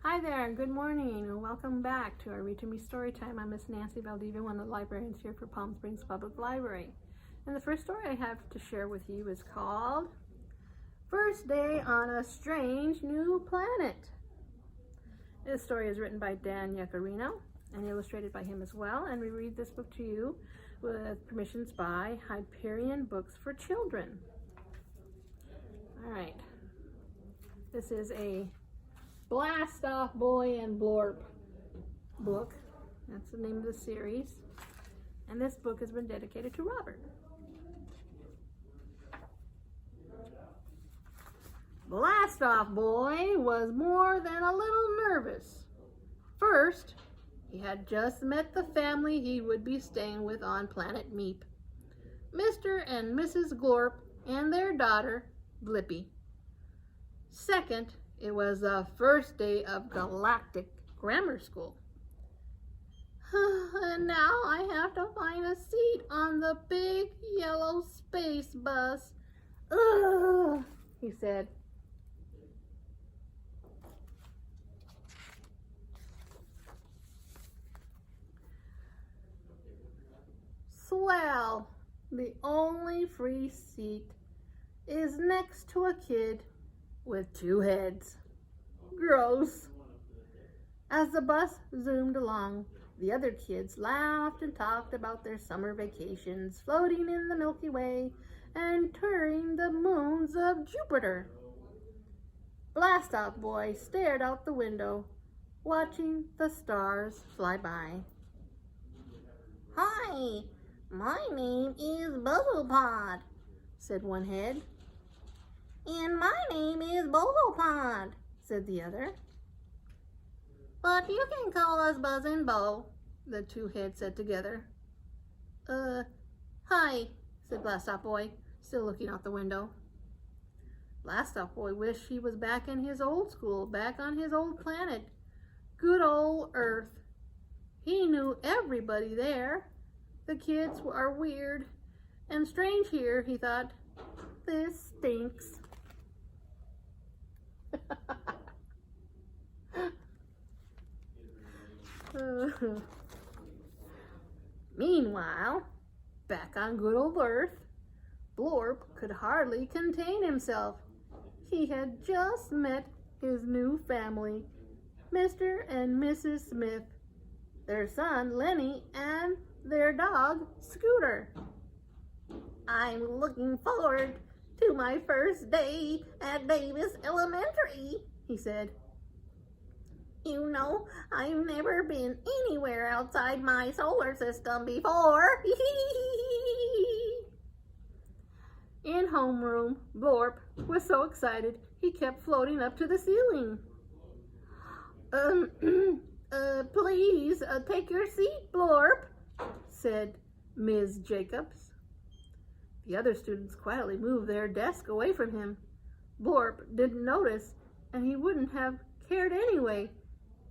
Hi there, good morning, and welcome back to our Read to Me story time. I'm Miss Nancy Valdivia, one of the librarians here for Palm Springs Public Library. And the first story I have to share with you is called First Day on a Strange New Planet. This story is written by Dan Yaccarino and illustrated by him as well, and we read this book to you with permissions by Hyperion Books for Children. All right, this is a Off Boy and Blorp book. That's the name of the series. And this book has been dedicated to Robert. Off Boy was more than a little nervous. First, he had just met the family he would be staying with on Planet Meep, Mr. and Mrs. Glorp and their daughter, Blippi. Second, it was the first day of Galactic Grammar School. And now I have to find a seat on the big yellow space bus. Ugh, he said. Swell, the only free seat is next to a kid with two heads. Gross. As the bus zoomed along, the other kids laughed and talked about their summer vacations, floating in the Milky Way and touring the moons of Jupiter. Off Boy stared out the window, watching the stars fly by. "Hi, my name is Buzzlepod," said one head. "And my name is Bozopod," said the other. "But you can call us Buzz and Bo," the two heads said together. Hi," said Off Boy, still looking out the window. Off Boy wished he was back in his old school, back on his old planet. Good old Earth. He knew everybody there. The kids are weird and strange here, he thought. This stinks. Meanwhile, back on good old Earth, Blorp could hardly contain himself. He had just met his new family, Mr. and Mrs. Smith, their son Lenny, and their dog Scooter. "I'm looking forward to my first day at Davis Elementary," he said. "You know, I've never been anywhere outside my solar system before." In homeroom, Blorp was so excited he kept floating up to the ceiling. Please take your seat, Blorp," said Ms. Jacobs. The other students quietly moved their desk away from him. Blorp didn't notice, and he wouldn't have cared anyway.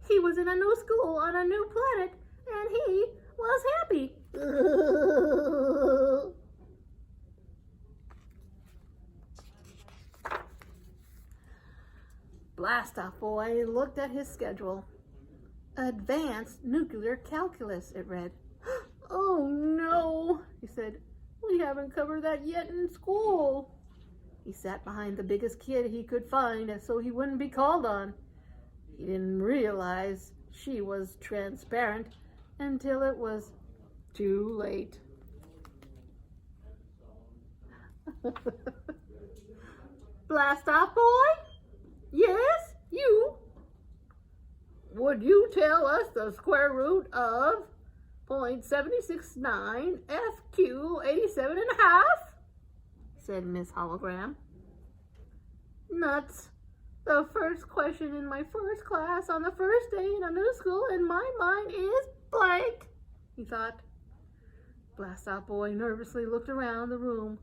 He was in a new school on a new planet, and he was happy. Off Boy looked at his schedule. Advanced Nuclear Calculus, it read. "Oh no," he said. "We haven't covered that yet in school." He sat behind the biggest kid he could find so he wouldn't be called on. He didn't realize she was transparent until it was too late. Off Boy? "Yes, you? Would you tell us the square root of 0.769 FQ 87.5? said Miss Hologram. "Nuts. The first question in my first class on the first day in a new school, and my mind is blank," he thought. Off Boy nervously looked around the room.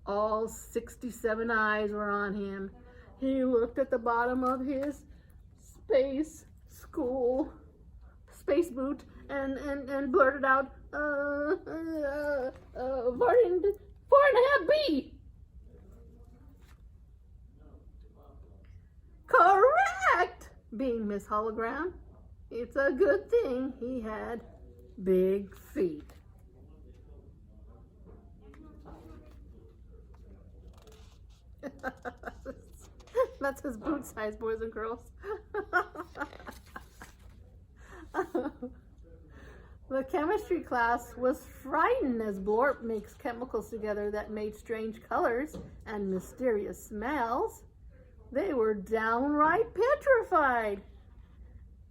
All 67 eyes were on him. He looked at the bottom of his space boot and blurted out, 4.5 B. "Correct," Being Miss Hologram, it's a good thing he had big feet. That's his boot size, boys and girls. The chemistry class was frightened as Blorp mixed chemicals together that made strange colors and mysterious smells. They were downright petrified.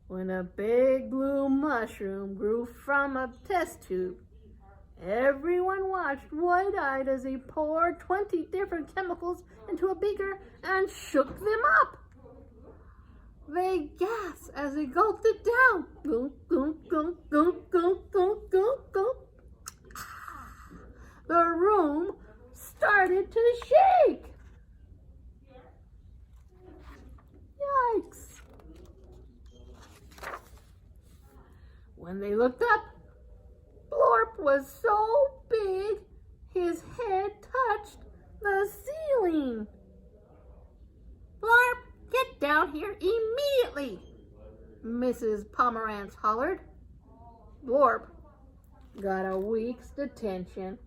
When a big blue mushroom grew from a test tube, everyone watched wide-eyed as he poured 20 different chemicals into a beaker and shook them up. They gasped as he gulped it down. Gulp, gulp, gulp, gulp, gulp, gulp, gulp, gulp. The room started to shake. Yikes. When they looked up, Blorp was so big his head touched the ceiling. Blorp, get down here immediately, Mrs. Pomerantz hollered. Blorp got a week's detention.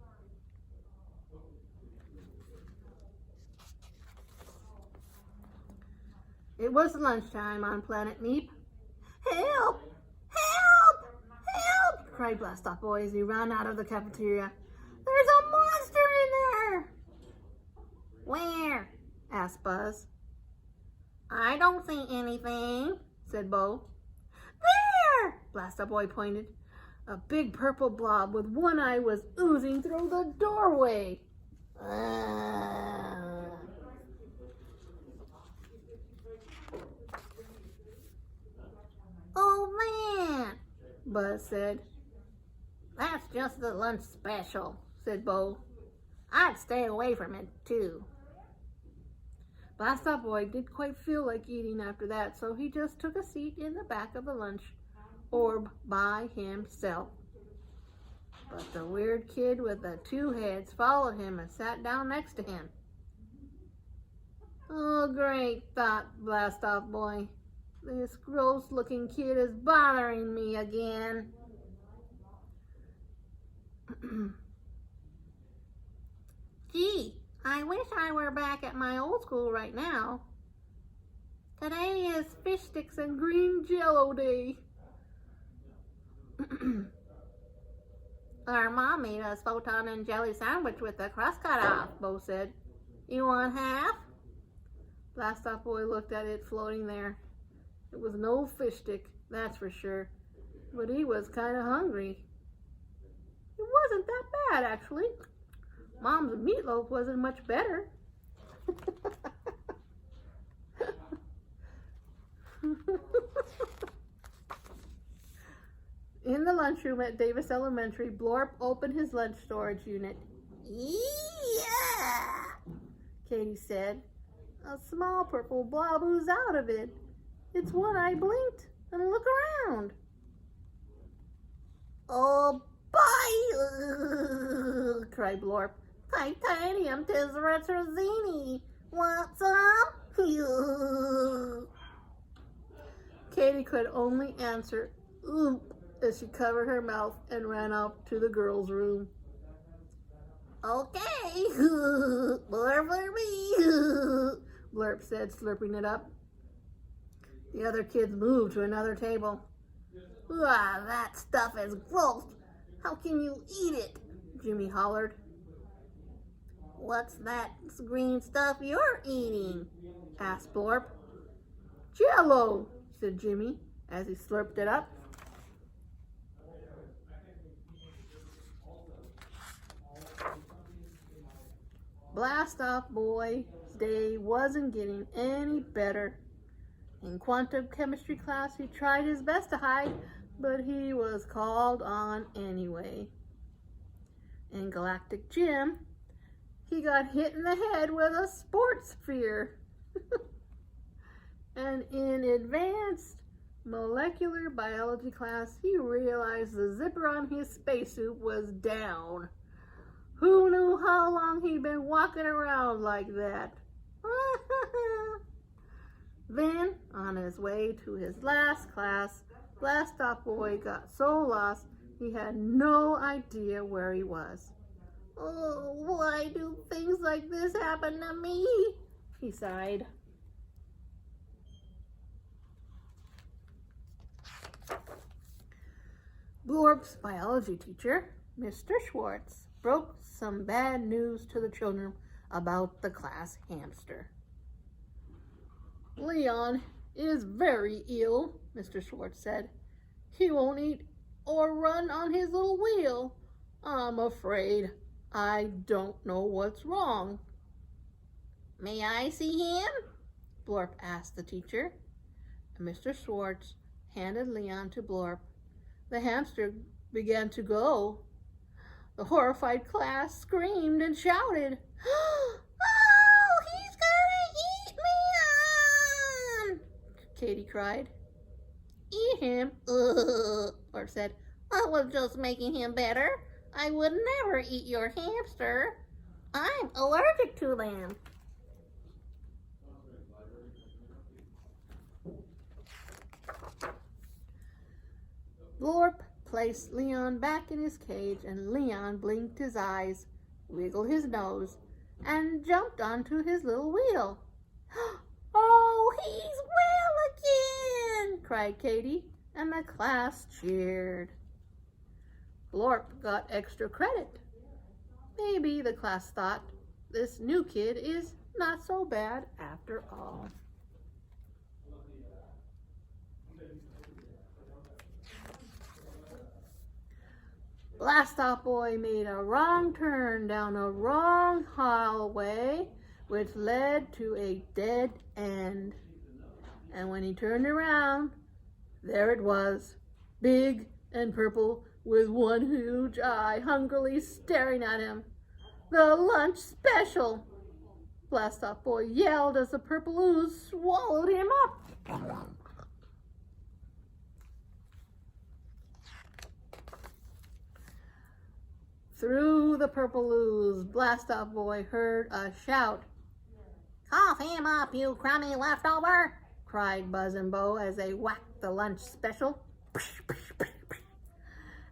It was lunchtime on Planet Neep. Help! Help! Help! Cried Blastoff Boy as he ran out of the cafeteria. There's a monster in there! Where? Asked Buzz. I don't see anything, said Bo. There! Blastoff Boy pointed. A big purple blob with one eye was oozing through the doorway. Oh man, Buzz said. That's just the lunch special, said Bo. I'd stay away from it too. Blastoff Boy didn't quite feel like eating after that, so he just took a seat in the back of the lunch orb by himself. But the weird kid with the two heads followed him and sat down next to him. Oh great, thought Blastoff Boy. This gross-looking kid is bothering me again. Gee, I wish I were back at my old school right now. Today is fish sticks and green jello day. Our mom made us photon and jelly sandwich with the crust cut off, Bo said. You want half? Blastoff Boy looked at it floating there. It was no fish stick, that's for sure. But he was kind of hungry. It wasn't that bad, actually. Mom's meatloaf wasn't much better. In the lunchroom at Davis Elementary, Blorp opened his lunch storage unit. Yeah! Katie said. A small purple blob oozed out of it. Its one eye blinked and looked around. Oh, boy! Cried Blorp. Titanium tetrazzini. Want some? Katie could only answer oop as she covered her mouth and ran out to the girls' room. Okay, more for me, Blorp said, slurping it up. The other kids moved to another table. Ah, that stuff is gross. How can you eat it? Jimmy hollered. What's that green stuff you're eating? Asked Blorp. Jello, said Jimmy as he slurped it up. Blastoff Boy's day wasn't getting any better. In quantum chemistry class, he tried his best to hide, but he was called on anyway. In galactic gym, he got hit in the head with a sports sphere. And in advanced molecular biology class, he realized the zipper on his spacesuit was down. Who knew how long he'd been walking around like that? Then, on his way to his last class, Blast-Off Boy got so lost he had no idea where he was. "Oh, why do things like this happen to me?" he sighed. Blorp's biology teacher, Mr. Schwartz, broke some bad news to the children about the class hamster. "Leon is very ill," Mr. Schwartz said. "He won't eat or run on his little wheel. I'm afraid I don't know what's wrong." "May I see him?" Blorp asked the teacher. And Mr. Schwartz handed Leon to Blorp. The hamster began to go. The horrified class screamed and shouted, "Oh, he's gonna eat Leon!" Katie cried. "Eat him?" Blorp said. "I was just making him better. I would never eat your hamster. I'm allergic to them." Blorp placed Leon back in his cage, and Leon blinked his eyes, wiggled his nose, and jumped onto his little wheel. "Oh, he's well again!" cried Katie, and the class cheered. Blorp got extra credit. Maybe, the class thought, this new kid is not so bad after all. Blast-Off Boy made a wrong turn down a wrong hallway, which led to a dead end. And when he turned around, there it was, big and purple, with one huge eye hungrily staring at him. The lunch special! Blast-Off Boy yelled as the purple ooze swallowed him up. Through the purple ooze, Blast-Off Boy heard a shout. "Cough him up, you crummy leftover!" cried Buzz and Bo as they whacked the lunch special.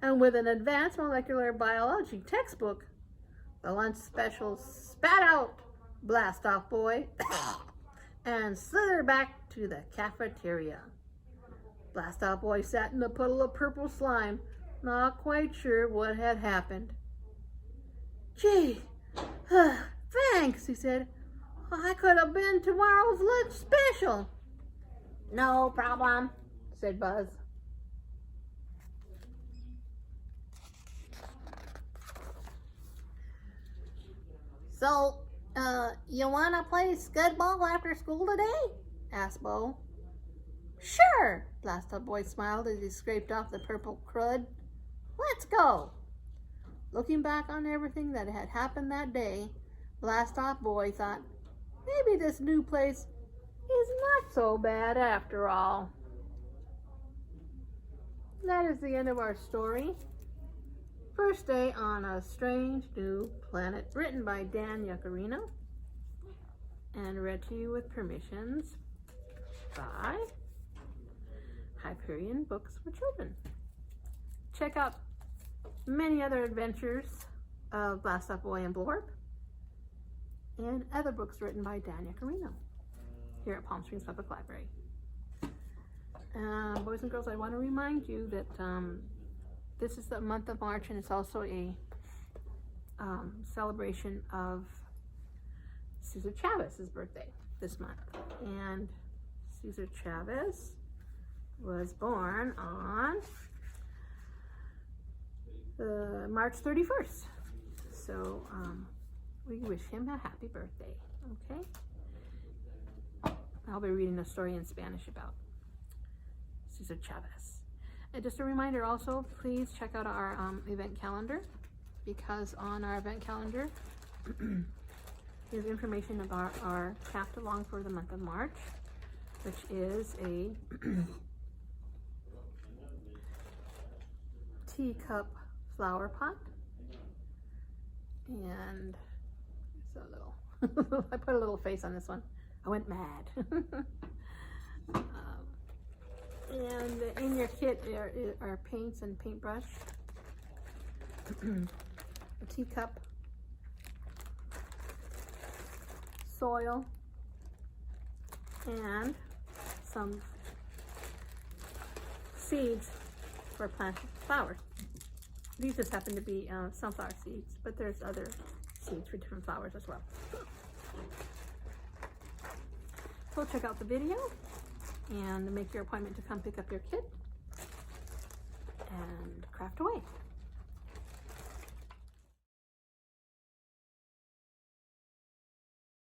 And with an advanced molecular biology textbook, the lunch special spat out Blast-Off Boy and slithered back to the cafeteria. Blast-Off Boy sat in a puddle of purple slime, not quite sure what had happened. "Gee, thanks," he said. "I could have been tomorrow's lunch special." "No problem," said Buzz. "So, you want to play scudball after school today?" asked Bo. "Sure," Blast-Off Boy smiled as he scraped off the purple crud. "Let's go." Looking back on everything that had happened that day, Blast-Off Boy thought, maybe this new place is not so bad after all. That is the end of our story. First Day on a Strange New Planet, written by Dan Yaccarino and read to you with permissions by Hyperion Books for Children. Check out many other adventures of Blast-Off Boy and Blorp and other books written by Dan Yaccarino here at Palm Springs Public Library. Boys and girls, I want to remind you that this is the month of March, and it's also a celebration of Cesar Chavez's birthday this month. And Cesar Chavez was born on March 31st. So we wish him a happy birthday, okay? I'll be reading a story in Spanish about Cesar Chavez. And just a reminder also, please check out our event calendar, because on our event calendar is information about our craft along for the month of March, which is a teacup flower pot. And it's a little, I put a little face on this one. I went mad. in your kit are paints and paintbrush, a teacup, soil, and some seeds for planting flowers. These just happen to be sunflower seeds, but there's other seeds for different flowers as well. So check out the video and make your appointment to come pick up your kit and craft away.